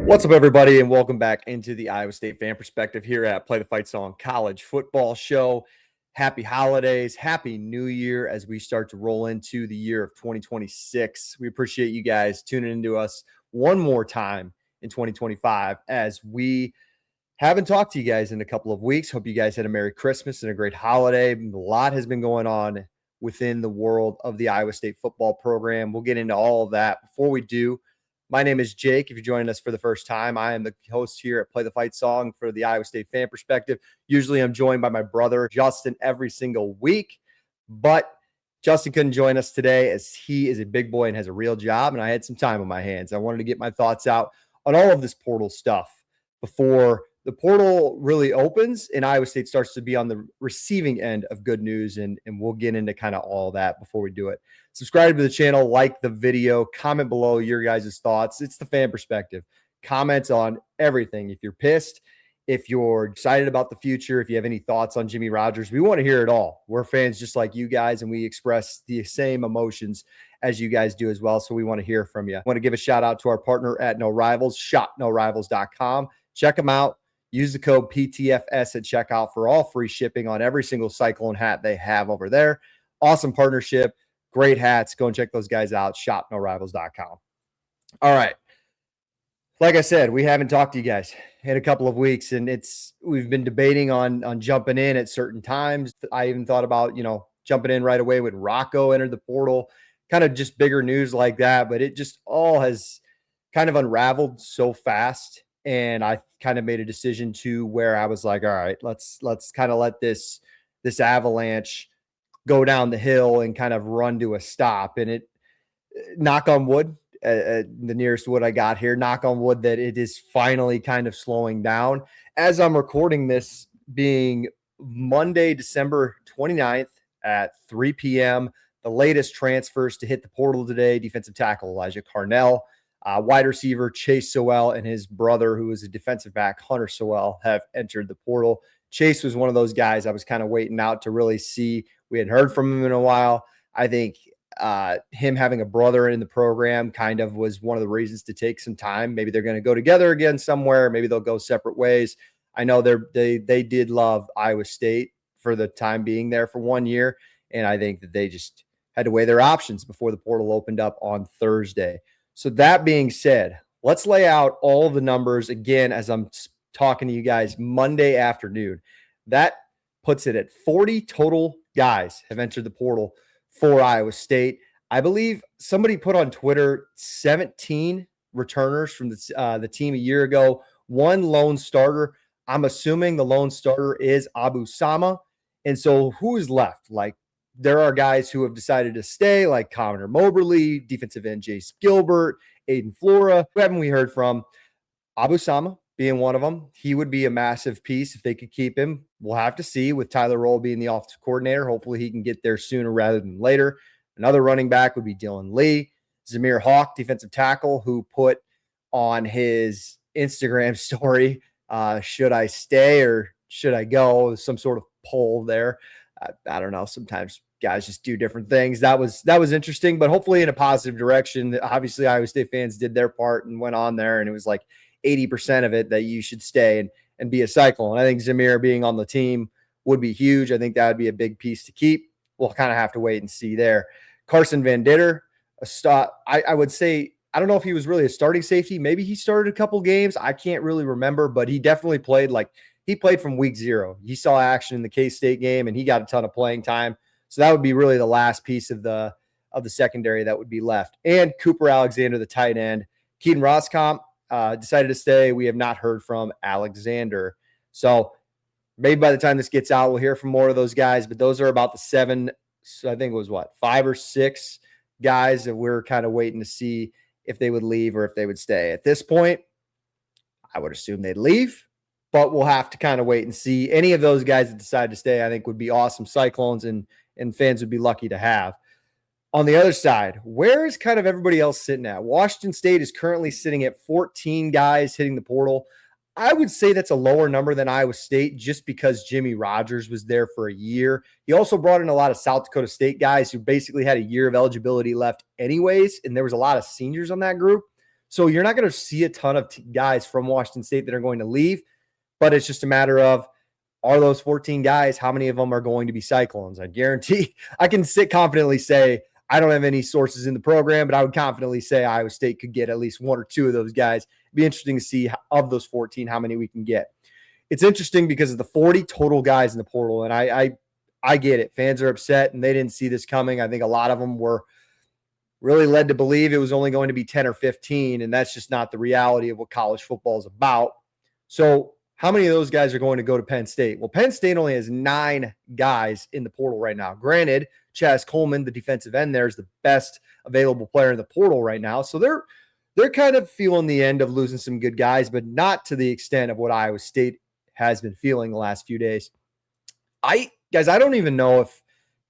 What's up, everybody, and welcome back into the Iowa State Fan Perspective here at Play the Fight Song College Football Show. Happy holidays, happy new year as we start to roll into the year of 2026. We appreciate you guys tuning into us one more time in 2025 as we haven't talked to you guys in a couple of weeks. Hope you guys had a Merry Christmas and a great holiday. A lot has been going on within the world of the Iowa State football program. We'll get into all of that. Before we do, my name is Jake. If you're joining us for the first time, I am the host here at Play the Fight Song for the Iowa State Fan Perspective. Usually I'm joined by my brother, Justin, every single week, but Justin couldn't join us today as he is a big boy and has a real job, and I had some time on my hands. I wanted to get my thoughts out on all of this portal stuff before the portal really opens and Iowa State starts to be on the receiving end of good news, and we'll get into kind of all that before we do it. Subscribe to the channel, like the video, comment below your guys' thoughts. It's the fan perspective. Comments on everything. If you're pissed, if you're excited about the future, if you have any thoughts on Jimmy Rogers, we want to hear it all. We're fans just like you guys, and we express the same emotions as you guys do as well. So we want to hear from you. I want to give a shout out to our partner at No Rivals, shopnorivals.com. Check them out. Use the code PTFS at checkout for all free shipping on every single Cyclone hat they have over there. Awesome partnership. Great hats. Go and check those guys out. Shopnorivals.com. All right. Like I said, we haven't talked to you guys in a couple of weeks, and we've been debating on jumping in at certain times. I even thought about, jumping in right away when Rocco entered the portal, kind of just bigger news like that, but it just all has kind of unraveled so fast. And I kind of made a decision to where I was like, all right, let's kind of let this avalanche go down the hill and kind of run to a stop. And it, knock on wood, the nearest wood I got here, knock on wood, that it is finally kind of slowing down. As I'm recording this, being Monday, December 29th at 3 p.m., the latest transfers to hit the portal today: defensive tackle Elijah Carnell, wide receiver Chase Sowell, and his brother, who is a defensive back, Hunter Sowell, have entered the portal. Chase was one of those guys I was kind of waiting out to really see. We hadn't heard from him in a while. I think him having a brother in the program kind of was one of the reasons to take some time. Maybe they're going to go together again somewhere. Maybe they'll go separate ways. I know they did love Iowa State for the time being there for 1 year, and I think that they just had to weigh their options before the portal opened up on Thursday. So that being said, let's lay out all the numbers again as I'm talking to you guys Monday afternoon. That puts it at 40 total guys have entered the portal for Iowa State. I believe somebody put on Twitter 17 returners from the team a year ago, one lone starter. I'm assuming the lone starter is Abu Sama. And so who is left? Like, there are guys who have decided to stay, like Connor Moberly, defensive end Jace Gilbert, Aiden Flora. Who haven't we heard from? Abu Sama being one of them. He would be a massive piece if they could keep him. We'll have to see with Tyler Roll being the offensive coordinator. Hopefully he can get there sooner rather than later. Another running back would be Dylan Lee. Zamir Hawk, defensive tackle, who put on his Instagram story, should I stay or should I go? Some sort of poll there. I don't know. Sometimes guys just do different things. That was interesting, but hopefully in a positive direction. Obviously, Iowa State fans did their part and went on there, and it was like 80% of it that you should stay and be a Cyclone. I think Zamir being on the team would be huge. I think that would be a big piece to keep. We'll kind of have to wait and see there. Carson Van Ditter, I would say, I don't know if he was really a starting safety. Maybe he started a couple games. I can't really remember, but he definitely played he played from week 0. He saw action in the K-State game, and he got a ton of playing time. So that would be really the last piece of the secondary that would be left. And Cooper Alexander, the tight end. Keaton Roscomp decided to stay. We have not heard from Alexander. So maybe by the time this gets out, we'll hear from more of those guys. But those are about the 7, I think it was 5 or 6 guys that we're kind of waiting to see if they would leave or if they would stay. At this point, I would assume they'd leave, but we'll have to kind of wait and see. Any of those guys that decide to stay, I think, would be awesome Cyclones, and fans would be lucky to have. On the other side, where is kind of everybody else sitting at? Washington State is currently sitting at 14 guys hitting the portal. I would say that's a lower number than Iowa State just because Jimmy Rogers was there for a year. He also brought in a lot of South Dakota State guys who basically had a year of eligibility left anyways, and there was a lot of seniors on that group. So you're not going to see a ton of guys from Washington State that are going to leave, but it's just a matter of, are those 14 guys, how many of them are going to be Cyclones? I guarantee I can confidently say, I don't have any sources in the program, but I would confidently say Iowa State could get at least one or two of those guys. It'd be interesting to see of those 14, how many we can get. It's interesting because of the 40 total guys in the portal, and I get it. Fans are upset, and they didn't see this coming. I think a lot of them were really led to believe it was only going to be 10 or 15, and that's just not the reality of what college football is about. So how many of those guys are going to go to Penn State? Well, Penn State only has 9 guys in the portal right now. Granted, Chaz Coleman, the defensive end there, is the best available player in the portal right now. So they're kind of feeling the end of losing some good guys, but not to the extent of what Iowa State has been feeling the last few days. I don't even know if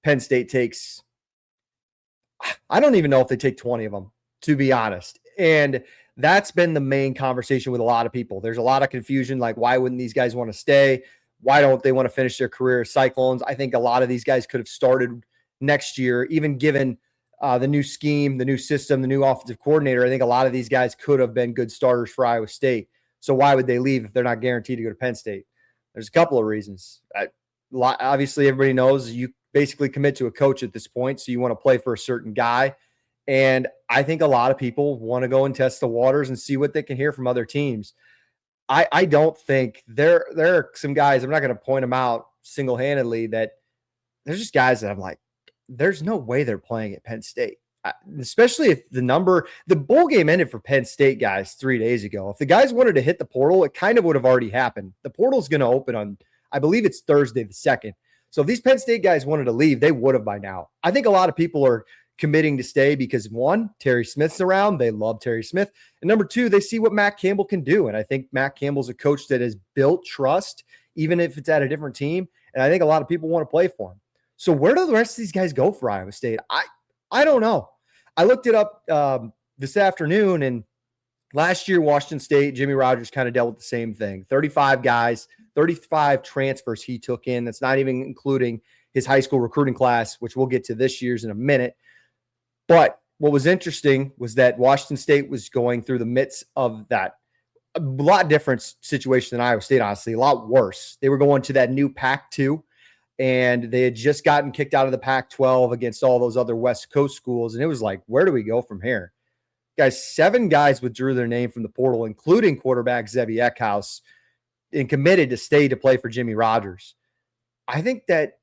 Penn State takes – I don't even know if they take 20 of them, to be honest. And that's been the main conversation with a lot of people. There's a lot of confusion, like why wouldn't these guys want to stay? Why don't they want to finish their career as Cyclones? I think a lot of these guys could have started next year, even given the new scheme, the new system, the new offensive coordinator. I think a lot of these guys could have been good starters for Iowa State. So why would they leave if they're not guaranteed to go to Penn State? There's a couple of reasons. Obviously, everybody knows you basically commit to a coach at this point, so you want to play for a certain guy. And I think a lot of people want to go and test the waters and see what they can hear from other teams. I don't think there are some guys, I'm not going to point them out single-handedly, that there's just guys that I'm like, there's no way they're playing at Penn State. Especially if the bowl game ended for Penn State guys 3 days ago. If the guys wanted to hit the portal, it kind of would have already happened. The portal's going to open on, I believe it's Thursday the 2nd. So if these Penn State guys wanted to leave, they would have by now. I think a lot of people are committing to stay because, one, Terry Smith's around. They love Terry Smith. And number two, they see what Matt Campbell can do. And I think Matt Campbell's a coach that has built trust, even if it's at a different team. And I think a lot of people want to play for him. So where do the rest of these guys go for Iowa State? I don't know. I looked it up this afternoon, and last year, Washington State, Jimmy Rogers kind of dealt with the same thing. 35 guys, 35 transfers he took in. That's not even including his high school recruiting class, which we'll get to this year's in a minute. But what was interesting was that Washington State was going through the midst of that. A lot different situation than Iowa State, honestly, a lot worse. They were going to that new Pac-2, and they had just gotten kicked out of the Pac-12 against all those other West Coast schools. And it was like, where do we go from here? Guys, 7 guys withdrew their name from the portal, including quarterback Zevi Eckhouse, and committed to stay to play for Jimmy Rogers. I think that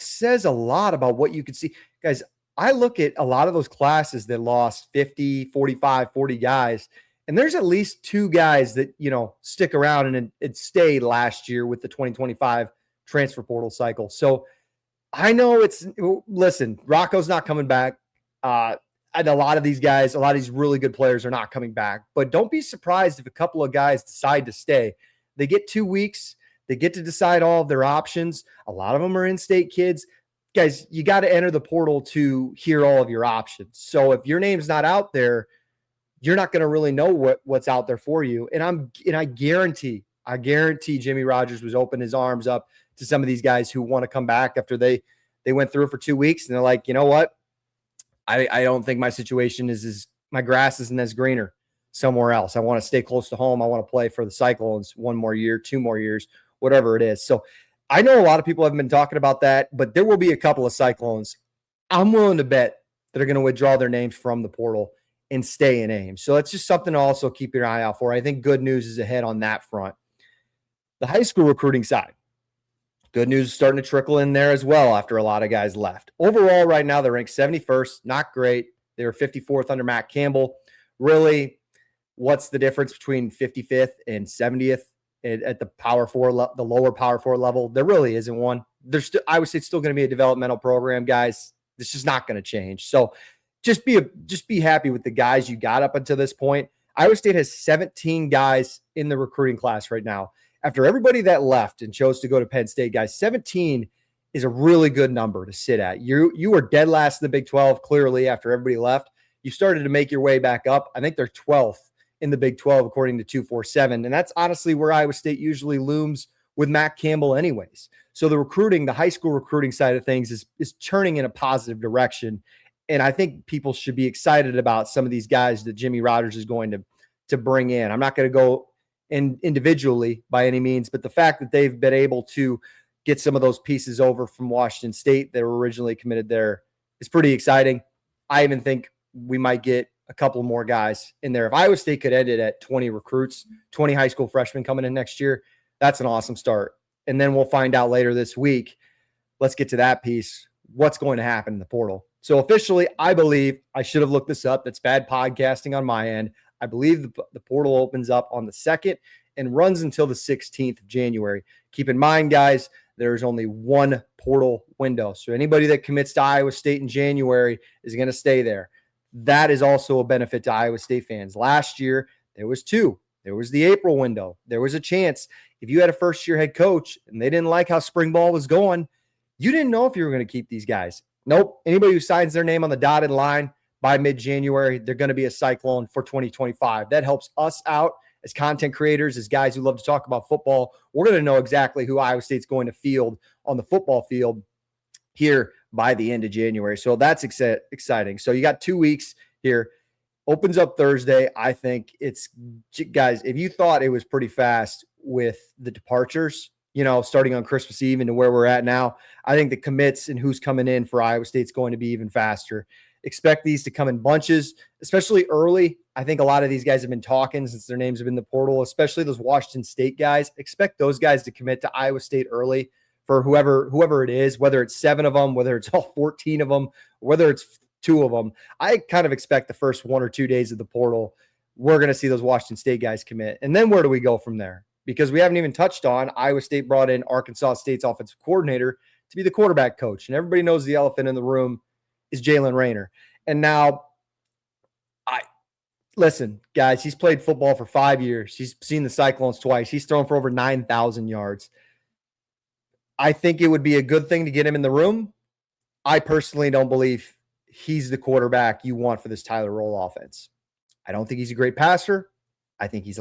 says a lot about what you could see. Guys, I look at a lot of those classes that lost 50, 45, 40 guys, and there's at least 2 guys that, stick around and it stayed last year with the 2025 transfer portal cycle. So I know listen, Rocco's not coming back. And a lot of these guys, a lot of these really good players are not coming back, but don't be surprised if a couple of guys decide to stay. They get 2 weeks. They get to decide all of their options. A lot of them are in-state kids. Guys, you got to enter the portal to hear all of your options. So if your name's not out there, you're not going to really know what's out there for you. And I guarantee Jimmy Rogers was opening his arms up to some of these guys who want to come back after they went through it for 2 weeks, and they're like, you know what? I don't think my situation my grass isn't as greener somewhere else. I want to stay close to home. I want to play for the Cyclones 1 more year, 2 more years, whatever it is. So I know a lot of people have been talking about that, but there will be a couple of Cyclones I'm willing to bet that are going to withdraw their names from the portal and stay in Ames. So that's just something to also keep your eye out for. I think good news is ahead on that front. The high school recruiting side. Good news is starting to trickle in there as well after a lot of guys left. Overall, right now, they're ranked 71st. Not great. They were 54th under Matt Campbell. Really, what's the difference between 55th and 70th at the Power 4, the lower Power 4 level? There really isn't one. I would say it's still going to be a developmental program, guys. This is not going to change. So just be happy with the guys you got up until this point. Iowa State has 17 guys in the recruiting class right now. After everybody that left and chose to go to Penn State, guys, 17 is a really good number to sit at. You were dead last in the Big 12, clearly, after everybody left. You started to make your way back up. I think they're 12th in the Big 12, according to 247. And that's honestly where Iowa State usually looms with Matt Campbell anyways. So the high school recruiting side of things is turning in a positive direction. And I think people should be excited about some of these guys that Jimmy Rodgers is going to bring in. I'm not going to go individually by any means, but the fact that they've been able to get some of those pieces over from Washington State that were originally committed there is pretty exciting. I even think we might get a couple more guys in there. If Iowa State could end it at 20 recruits, 20 high school freshmen coming in next year, that's an awesome start. And then we'll find out later this week. Let's get to that piece. What's going to happen in the portal? So officially, I believe I should have looked this up. That's bad podcasting on my end. I believe the portal opens up on the 2nd and runs until the 16th of January. Keep in mind, guys, there's only one portal window. So anybody that commits to Iowa State in January is going to stay there. That is also a benefit to Iowa State fans. Last year, there was 2. There was the April window. There was a chance. If you had a first-year head coach and they didn't like how spring ball was going, you didn't know if you were going to keep these guys. Nope. Anybody who signs their name on the dotted line by mid-January, they're going to be a Cyclone for 2025. That helps us out as content creators, as guys who love to talk about football. We're going to know exactly who Iowa State's going to field on the football field here by the end of January. So that's exciting. So you got 2 weeks here. Opens up Thursday. I think it's, guys, if you thought it was pretty fast with the departures, starting on Christmas Eve into where we're at now, I think the commits and who's coming in for Iowa State's going to be even faster. Expect these to come in bunches, especially early. I think a lot of these guys have been talking since their names have been in the portal, especially those Washington State guys. Expect those guys to commit to Iowa State early for whoever it is, whether it's 7 of them, whether it's all 14 of them, whether it's 2 of them. I kind of expect the first 1 or 2 days of the portal, we're going to see those Washington State guys commit. And then where do we go from there? Because we haven't even touched on Iowa State brought in Arkansas State's offensive coordinator to be the quarterback coach. And everybody knows the elephant in the room is Jalen Raynor. And now, listen, guys, he's played football for 5 years. He's seen the Cyclones twice. He's thrown for over 9,000 yards. I think it would be a good thing to get him in the room. I personally don't believe he's the quarterback you want for this Tyler Roll offense. I don't think he's a great passer. I think he has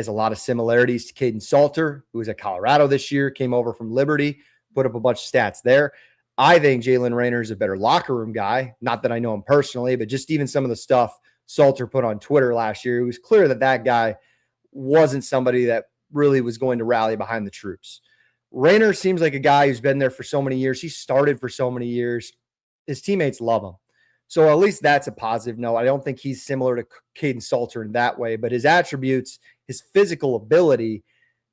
a lot of similarities to Caden Salter, who was at Colorado this year, came over from Liberty, put up a bunch of stats there. I think Jalen Raynor is a better locker room guy. Not that I know him personally, but just even some of the stuff Salter put on Twitter last year, it was clear that guy wasn't somebody that really was going to rally behind the troops. Raynor seems like a guy who's been there for so many years. He started for so many years. His teammates love him. So at least that's a positive note. I don't think he's similar to Caden Salter in that way, but his attributes, his physical ability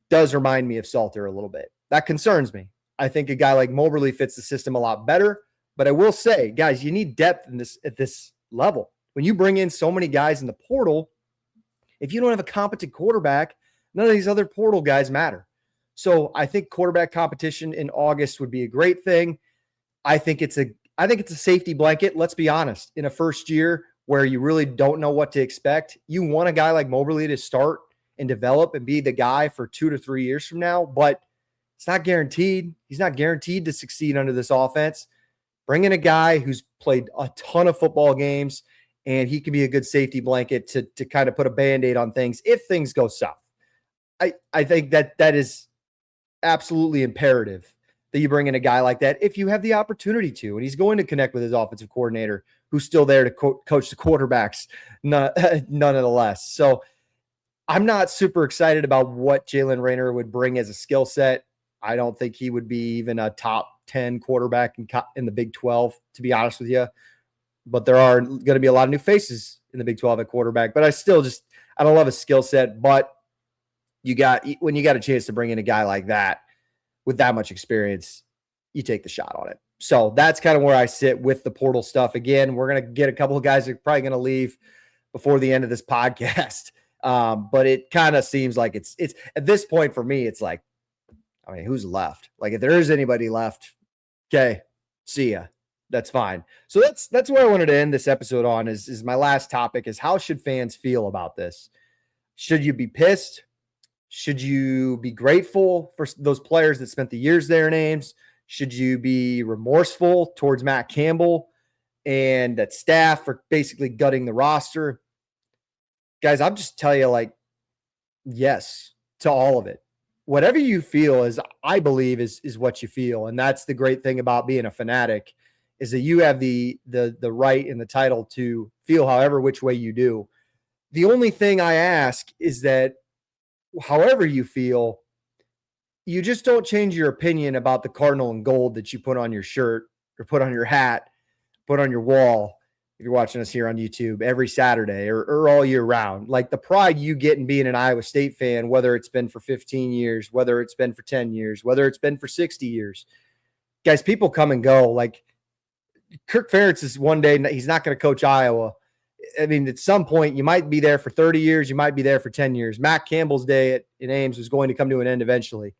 does remind me of Salter a little bit. That concerns me. I think a guy like Moberly fits the system a lot better, but I will say, guys, you need depth at this level. When you bring in so many guys in the portal, if you don't have a competent quarterback, none of these other portal guys matter. So I think quarterback competition in August would be a great thing. I think it's a safety blanket. Let's be honest. In a first year where you really don't know what to expect, you want a guy like Moberly to start and develop and be the guy for 2 to 3 years from now, but it's not guaranteed. He's not guaranteed to succeed under this offense. Bring in a guy who's played a ton of football games, and he can be a good safety blanket to kind of put a Band-Aid on things if things go south. I think that is absolutely imperative that you bring in a guy like that if you have the opportunity to. And he's going to connect with his offensive coordinator, who's still there to coach the quarterbacks nonetheless. So I'm not super excited about what Jalen Raynor would bring as a skill set. I don't think he would be even a top 10 quarterback in the Big 12, to be honest with you. But there are going to be a lot of new faces in the Big 12 at quarterback. But I don't love his skill set. But when you got a chance to bring in a guy like that with that much experience, you take the shot on it. So that's kind of where I sit with the portal stuff. Again, we're going to get a couple of guys that are probably going to leave before the end of this podcast. But it kind of seems like it's at this point for me, it's like, I mean, who's left? Like if there is anybody left, okay, see ya. That's fine. So that's where I wanted to end this episode on is my last topic is how should fans feel about this? Should you be pissed? Should you be grateful for those players that spent the years their names? Should you be remorseful towards Matt Campbell and that staff for basically gutting the roster? Guys, I'll just tell you, like, yes to all of it. Whatever you feel I believe is what you feel. And that's the great thing about being a fanatic is that you have the right and the title to feel however which way you do. The only thing I ask is that however you feel, you just don't change your opinion about the cardinal and gold that you put on your shirt or put on your hat, put on your wall. If you're watching us here on YouTube every Saturday or all year round, like the pride you get in being an Iowa State fan, whether it's been for 15 years, whether it's been for 10 years, whether it's been for 60 years, guys, people come and go. Like Kirk Ferentz is one day, he's not going to coach Iowa. I mean, at some point, you might be there for 30 years. You might be there for 10 years. Matt Campbell's day in Ames was going to come to an end eventually.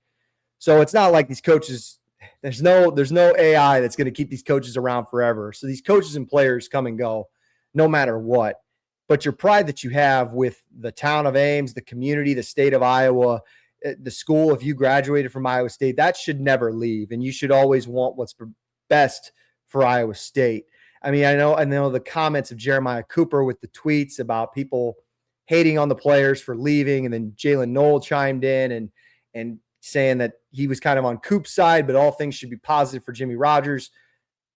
So it's not like these coaches, there's no AI that's going to keep these coaches around forever. So these coaches and players come and go no matter what. But your pride that you have with the town of Ames, the community, the state of Iowa, the school, if you graduated from Iowa State, that should never leave. And you should always want what's best for Iowa State. I mean, I know the comments of Jeremiah Cooper with the tweets about people hating on the players for leaving, and then Jalen Knoll chimed in and saying that he was kind of on Coop's side, but all things should be positive for Jimmy Rogers.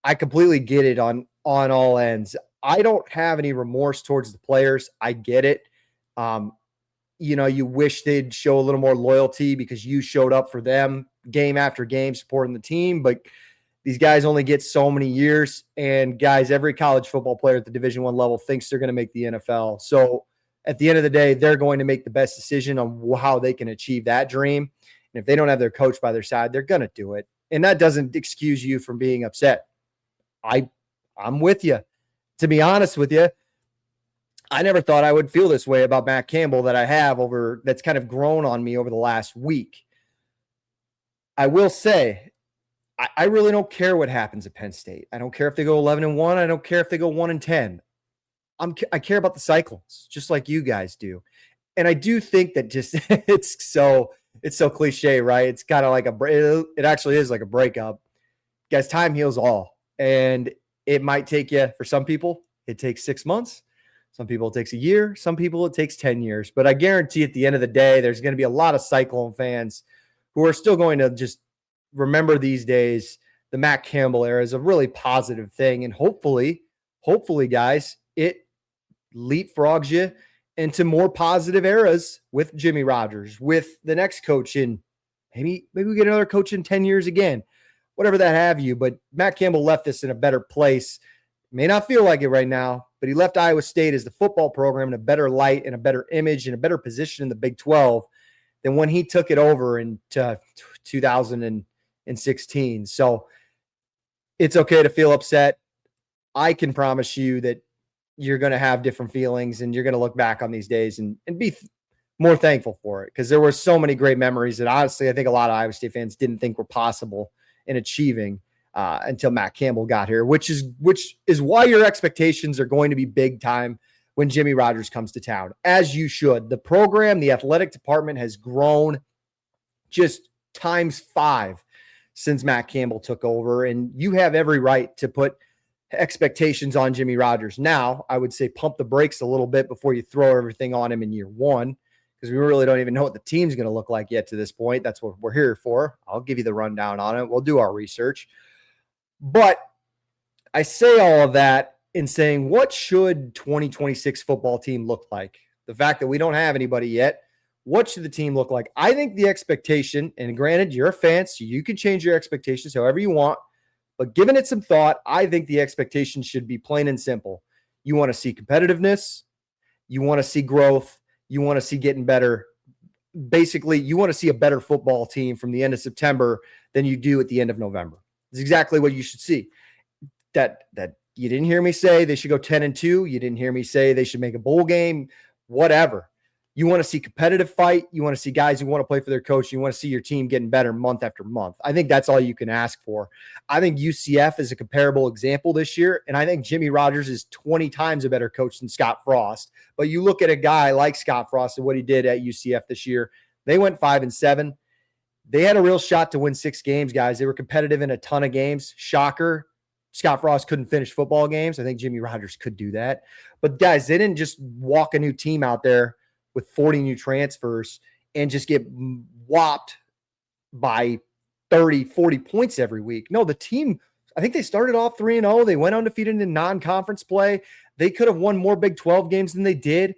I completely get it on all ends. I don't have any remorse towards the players. I get it. You wish they'd show a little more loyalty because you showed up for them game after game supporting the team, but these guys only get so many years, and guys, every college football player at the Division I level thinks they're going to make the NFL. So at the end of the day, they're going to make the best decision on how they can achieve that dream. And if they don't have their coach by their side, they're going to do it. And that doesn't excuse you from being upset. I'm with you. To be honest with you, I never thought I would feel this way about Matt Campbell that's kind of grown on me over the last week. I will say, I really don't care what happens at Penn State. I don't care if they go 11-1. I don't care if they go 1-10. I care about the Cyclones, just like you guys do. And I do think that just it's so cliche, right? It's kind of like it actually is like a breakup. Guys, time heals all. And it might take you, for some people, it takes 6 months. Some people it takes a year. Some people it takes 10 years. But I guarantee at the end of the day, there's going to be a lot of Cyclone fans who are still going to just remember these days. The Matt Campbell era is a really positive thing. And hopefully, guys, it leapfrogs you into more positive eras with Jimmy Rogers, with the next coach in maybe we get another coach in 10 years again, whatever that have you. But Matt Campbell left us in a better place. May not feel like it right now, but he left Iowa State as the football program in a better light and a better image and a better position in the Big 12 than when he took it over in 2016. So it's okay to feel upset. I can promise you that you're going to have different feelings, and you're going to look back on these days and be more thankful for it, because there were so many great memories that honestly I think a lot of Iowa State fans didn't think were possible in achieving until Matt Campbell got here, which is why your expectations are going to be big time when Jimmy Rogers comes to town, as you should. The program, the athletic department has grown just times 5 since Matt Campbell took over, and you have every right to put expectations on Jimmy Rogers. Now, I would say pump the brakes a little bit before you throw everything on him in year one, because we really don't even know what the team's going to look like yet to this point. That's what we're here for. I'll give you the rundown on it. We'll do our research. But I say all of that in saying, what should 2026 football team look like? The fact that we don't have anybody yet, what should the team look like? I think the expectation, and granted, you're a fan, so you can change your expectations however you want, but giving it some thought, I think the expectation should be plain and simple. You want to see competitiveness. You want to see growth. You want to see getting better. Basically, you want to see a better football team from the end of September than you do at the end of November. It's exactly what you should see. That you didn't hear me say they should go 10-2. You didn't hear me say they should make a bowl game, whatever. You want to see competitive fight. You want to see guys who want to play for their coach. You want to see your team getting better month after month. I think that's all you can ask for. I think UCF is a comparable example this year, and I think Jimmy Rogers is 20 times a better coach than Scott Frost. But you look at a guy like Scott Frost and what he did at UCF this year. They went 5-7. They had a real shot to win 6 games, guys. They were competitive in a ton of games. Shocker. Scott Frost couldn't finish football games. I think Jimmy Rogers could do that. But guys, they didn't just walk a new team out there with 40 new transfers and just get whopped by 30, 40 points every week. No, the team I think they started off 3-0. They went undefeated in non-conference play. They could have won more Big 12 games than they did.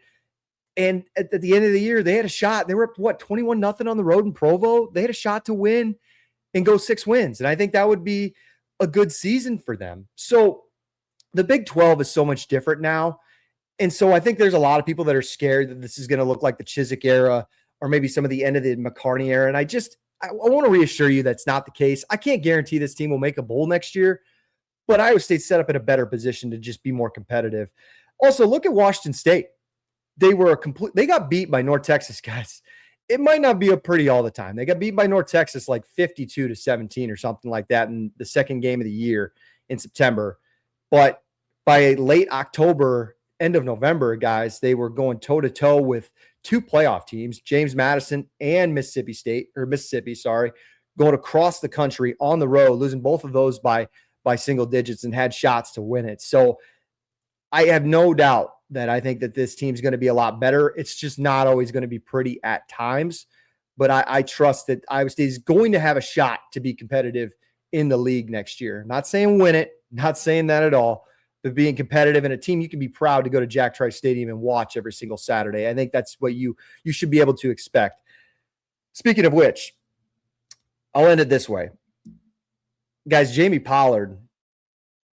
And at the end of the year, they had a shot. They were up, 21-0 on the road in Provo. They had a shot to win and go 6 wins. And I think that would be a good season for them. So the Big 12 is so much different now. And so I think there's a lot of people that are scared that this is going to look like the Chizik era or maybe some of the end of the McCarney era. And I want to reassure you that's not the case. I can't guarantee this team will make a bowl next year, but Iowa State's set up in a better position to just be more competitive. Also, look at Washington State. They got beat by North Texas, guys. It might not be a pretty all the time. They got beat by North Texas like 52-17 or something like that in the second game of the year in September. But by late October, end of November, guys, they were going toe-to-toe with 2 playoff teams, James Madison and Mississippi, going across the country on the road, losing both of those by single digits and had shots to win it. So I have no doubt that I think that this team's going to be a lot better. It's just not always going to be pretty at times, but I trust that Iowa State is going to have a shot to be competitive in the league next year. Not saying win it, not saying that at all, but being competitive and a team you can be proud to go to Jack Trice Stadium and watch every single Saturday. I think that's what you should be able to expect. Speaking of which, I'll end it this way. Guys, Jamie Pollard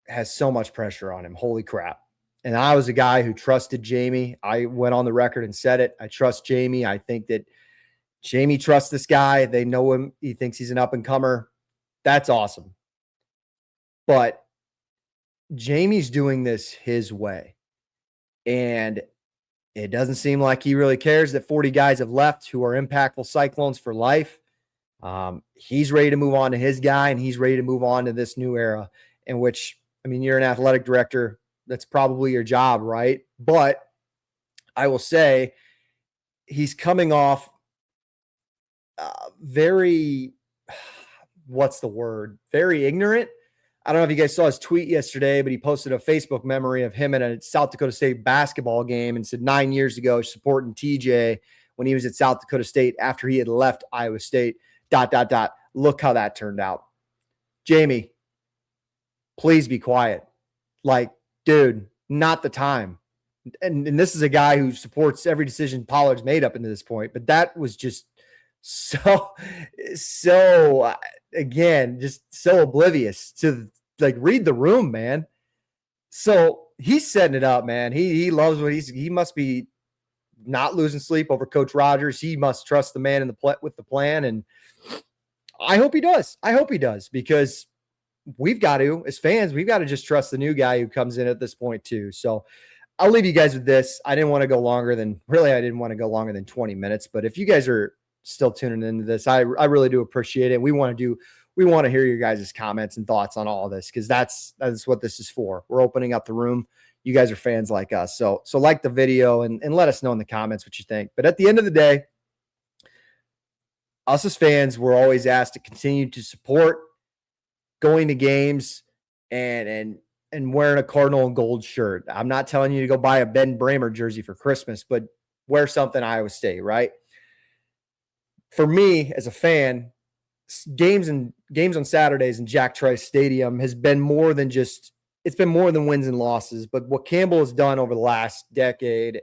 has so much pressure on him. Holy crap. And I was a guy who trusted Jamie. I went on the record and said it. I trust Jamie. I think that Jamie trusts this guy. They know him. He thinks he's an up-and-comer. That's awesome. But Jamie's doing this his way. And it doesn't seem like he really cares that 40 guys have left who are impactful Cyclones for life. He's ready to move on to his guy, and he's ready to move on to this new era in which, I mean, you're an athletic director. That's probably your job, right? But I will say he's coming off very ignorant. I don't know if you guys saw his tweet yesterday, but he posted a Facebook memory of him at a South Dakota State basketball game and said 9 years ago supporting TJ when he was at South Dakota State after he had left Iowa State, ... Look how that turned out. Jamie, please be quiet. Like, dude, not the time. And this is a guy who supports every decision Pollard's made up into this point, but that was just so again, just so oblivious to like read the room, man. So he's setting it up, man. He loves what he must be not losing sleep over Coach Rogers. He must trust the man with the plan. And I hope he does because we've got to, as fans, we've got to just trust the new guy who comes in at this point too. So I'll leave you guys with this. I didn't want to go longer than 20 minutes, but if you guys are still tuning into this, I really do appreciate it. We want to hear your guys' comments and thoughts on all of this, because that's what this is for. We're opening up the room. You guys are fans like us. So like the video and let us know in the comments what you think. But at the end of the day, us as fans, we're always asked to continue to support going to games and wearing a Cardinal and gold shirt. I'm not telling you to go buy a Ben Bramer jersey for Christmas, but wear something Iowa State, right? For me as a fan, games on Saturdays in Jack Trice Stadium has been more than wins and losses. But what Campbell has done over the last decade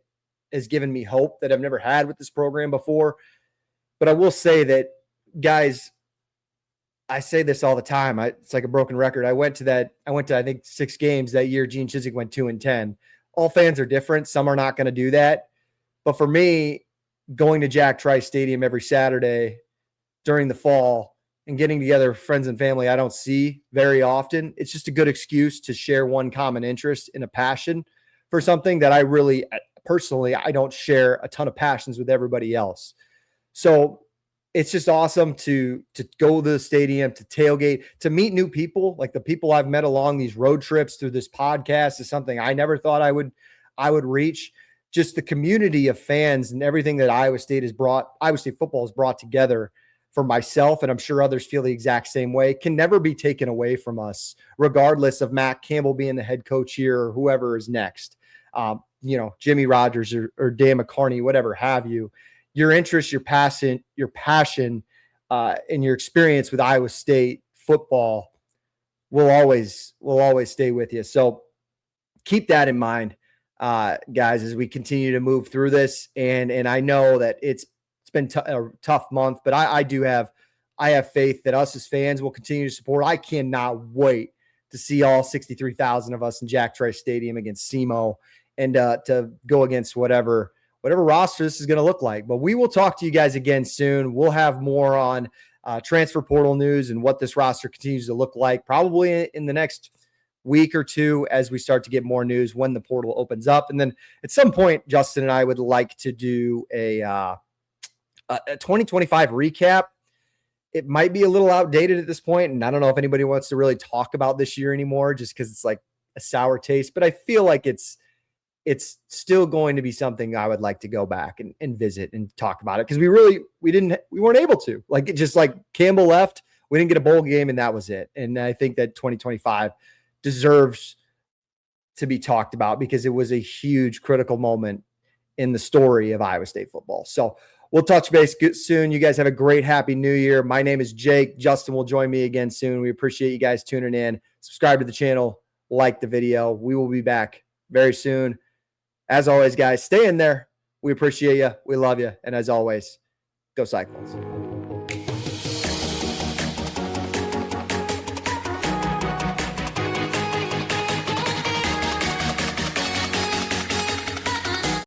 has given me hope that I've never had with this program before. But I will say that, guys, I say this all the time. It's like a broken record. I went to I think 6 games that year. Gene Chizik went 2-10. All fans are different. Some are not going to do that. But for me, going to Jack Trice Stadium every Saturday during the fall and getting together with friends and family I don't see very often, it's just a good excuse to share one common interest in a passion for something that I really, personally, I don't share a ton of passions with everybody else. So it's just awesome to go to the stadium, to tailgate, to meet new people. Like the people I've met along these road trips through this podcast is something I never thought I would reach. Just the community of fans and everything that Iowa State football has brought together for myself, and I'm sure others feel the exact same way, can never be taken away from us, regardless of Matt Campbell being the head coach here or whoever is next. Jimmy Rogers or Dan McCarney, whatever have you. Your interest, your passion, and your experience with Iowa State football we'll always stay with you. So keep that in mind, guys, as we continue to move through this. And I know that it's been a tough month, but I have faith that us as fans will continue to support. I cannot wait to see all 63,000 of us in Jack Trice Stadium against SEMO and to go against whatever roster this is going to look like. But we will talk to you guys again soon. We'll have more on transfer portal news and what this roster continues to look like, probably in the next week or two as we start to get more news when the portal opens up. And then at some point, Justin and I would like to do a 2025 recap. It might be a little outdated at this point, and I don't know if anybody wants to really talk about this year anymore just because it's like a sour taste, but I feel like it's still going to be something I would like to go back and visit and talk about it, because we weren't able to. Like, it just, like, Campbell left, we didn't get a bowl game, and that was it. And I think that 2025 deserves to be talked about because it was a huge critical moment in the story of Iowa State football. So we'll touch base soon. You guys have a great, happy new year. My name is Jake. Justin will join me again soon. We appreciate you guys tuning in. Subscribe to the channel, like the video. We will be back very soon. As always, guys, stay in there. We appreciate you. We love you. And as always, go Cyclones.